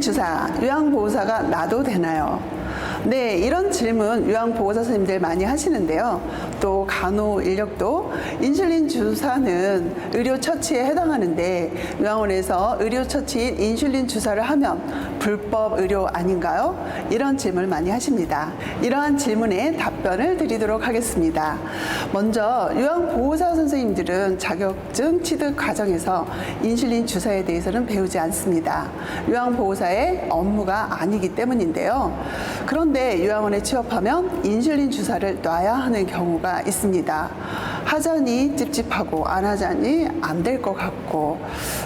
주사, 요양보호사가 놔도 되나요? 네, 이런 질문 요양보호사 선생님들 많이 하시는데요. 또 간호 인력도 인슐린 주사는 의료 처치에 해당하는데 요양원에서 의료 처치인 인슐린 주사를 하면 불법 의료 아닌가요? 이런 질문을 많이 하십니다. 이러한 질문에 답변을 드리도록 하겠습니다. 먼저 요양보호사 선생님들은 자격증 취득 과정에서 인슐린 주사에 대해서는 배우지 않습니다. 요양보호사의 업무가 아니기 때문인데요. 그런데 요양원에 취업하면 인슐린 주사를 놔야 하는 경우가 있습니다. 하자니 찝찝하고 안 하자니 안 될 것 같고,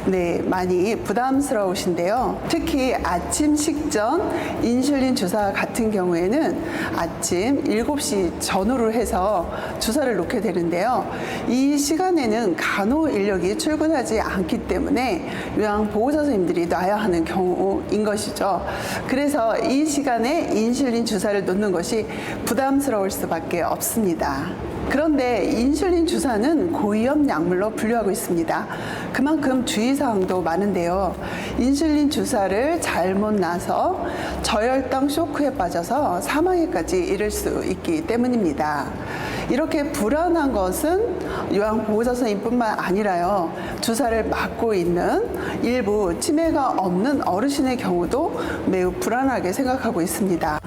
네, 많이 부담스러우신데요. 특히 아침 식전 인슐린 주사 같은 경우에는 아침 7시 전후로 해서 주사를 놓게 되는데요. 이 시간에는 간호 인력이 출근하지 않기 때문에 요양보호사 선생님들이 놔야 하는 경우인 것이죠. 그래서 이 시간에 인슐린 주사를 놓는 것이 부담스러울 수밖에 없습니다. 그런데 인슐린 주사는 고위험 약물로 분류하고 있습니다. 그만큼 주의사항도 많은데요. 인슐린 주사를 잘못 놔서 저혈당 쇼크에 빠져서 사망에까지 이를 수 있기 때문입니다. 이렇게 불안한 것은 요양보호사 선생님뿐만 아니라요. 주사를 맞고 있는 일부 치매가 없는 어르신의 경우도 매우 불안하게 생각하고 있습니다.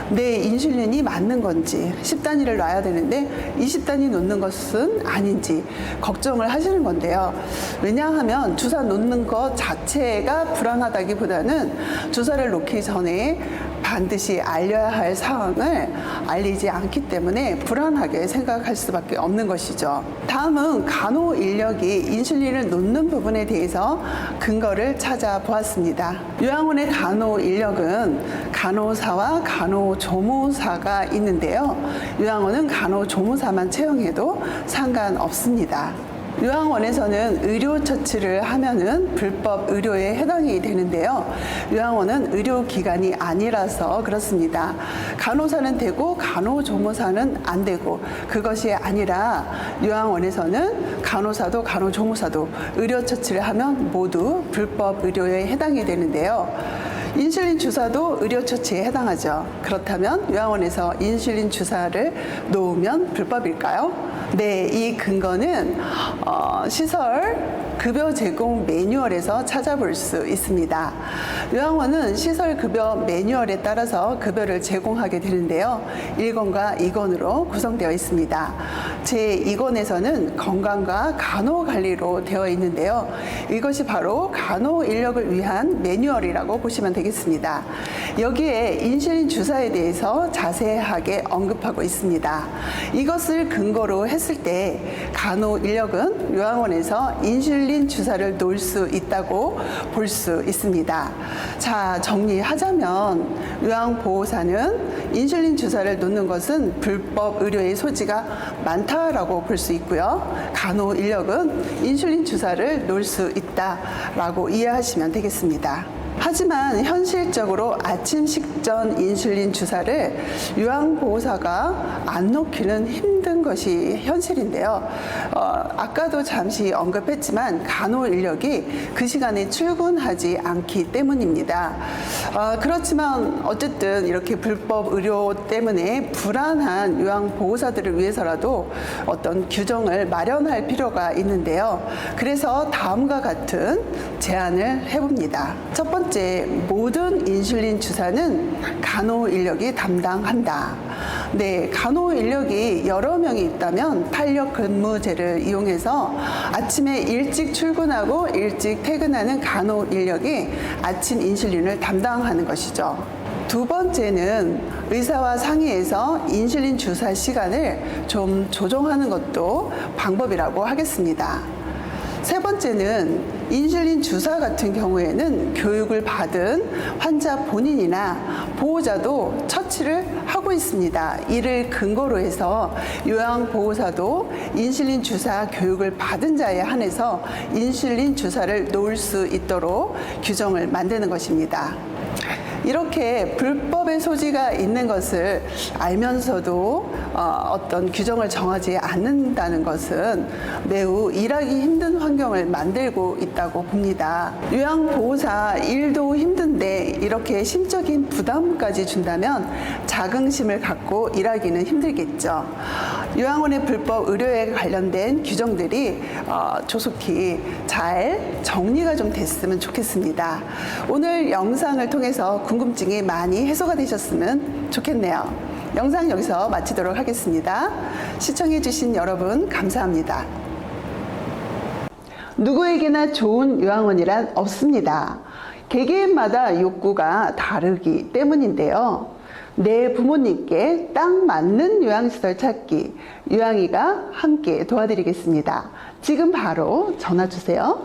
내 인슐린이 맞는 건지 10단위를 놔야 되는데 20단위 놓는 것은 아닌지 걱정을 하시는 건데요. 왜냐하면 주사 놓는 것 자체가 불안하다기보다는 주사를 놓기 전에 반드시 알려야 할 사항을 알리지 않기 때문에 불안하게 생각할 수밖에 없는 것이죠. 다음은 간호 인력이 인슐린을 놓는 부분에 대해서 근거를 찾아보았습니다. 요양원의 간호 인력은 간호사와 간호조무사가 있는데요. 요양원은 간호조무사만 채용해도 상관없습니다. 요양원에서는 의료 처치를 하면은 불법 의료에 해당이 되는데요. 요양원은 의료기관이 아니라서 그렇습니다. 간호사는 되고 간호조무사는 안 되고, 그것이 아니라 요양원에서는 간호사도 간호조무사도 의료 처치를 하면 모두 불법 의료에 해당이 되는데요. 인슐린 주사도 의료 처치에 해당하죠. 그렇다면 요양원에서 인슐린 주사를 놓으면 불법일까요? 네, 이 근거는 시설 급여 제공 매뉴얼에서 찾아볼 수 있습니다. 요양원은 시설 급여 매뉴얼에 따라서 급여를 제공하게 되는데요. 1권과 2권으로 구성되어 있습니다. 제2권에서는 건강과 간호 관리로 되어 있는데요. 이것이 바로 간호 인력을 위한 매뉴얼이라고 보시면 되겠습니다. 여기에 인슐린 주사에 대해서 자세하게 언급하고 있습니다. 이것을 근거로 했을 때 간호 인력은 요양원에서 인슐린 주사를 놓을 수 있다고 볼 수 있습니다. 자, 정리하자면 요양보호사는 인슐린 주사를 놓는 것은 불법 의료의 소지가 많다라고 볼 수 있고요. 간호 인력은 인슐린 주사를 놓을 수 있다라고 이해하시면 되겠습니다. 하지만 현실적으로 아침 식전 인슐린 주사를 요양보호사가 안 놓기는 힘든 것이 현실인데요. 아까도 잠시 언급했지만 간호 인력이 그 시간에 출근하지 않기 때문입니다. 그렇지만 어쨌든 이렇게 불법 의료 때문에 불안한 요양보호사들을 위해서라도 어떤 규정을 마련할 필요가 있는데요. 그래서 다음과 같은 제안을 해봅니다. 첫 번째, 모든 인슐린 주사는 간호 인력이 담당한다. 네, 간호 인력이 여러 명이 있다면 탄력 근무제를 이용해서 아침에 일찍 출근하고 일찍 퇴근하는 간호 인력이 아침 인슐린을 담당하는 것이죠. 두 번째는 의사와 상의해서 인슐린 주사 시간을 좀 조정하는 것도 방법이라고 하겠습니다. 세 번째는 인슐린 주사 같은 경우에는 교육을 받은 환자 본인이나 보호자도 처치를 하고 있습니다. 이를 근거로 해서 요양보호사도 인슐린 주사 교육을 받은 자에 한해서 인슐린 주사를 놓을 수 있도록 규정을 만드는 것입니다. 이렇게 불법의 소지가 있는 것을 알면서도 어떤 규정을 정하지 않는다는 것은 매우 일하기 힘든 환경을 만들고 있다고 봅니다. 요양보호사 일도 힘든데 이렇게 심적인 부담까지 준다면 자긍심을 갖고 일하기는 힘들겠죠. 요양원의 불법 의료에 관련된 규정들이 조속히 잘 정리가 좀 됐으면 좋겠습니다. 오늘 영상을 통해서 궁금증이 많이 해소가 되셨으면 좋겠네요. 영상 여기서 마치도록 하겠습니다. 시청해주신 여러분 감사합니다. 누구에게나 좋은 요양원이란 없습니다. 개개인마다 욕구가 다르기 때문인데요. 내 부모님께 딱 맞는 요양시설 찾기, 요양이가 함께 도와드리겠습니다. 지금 바로 전화 주세요.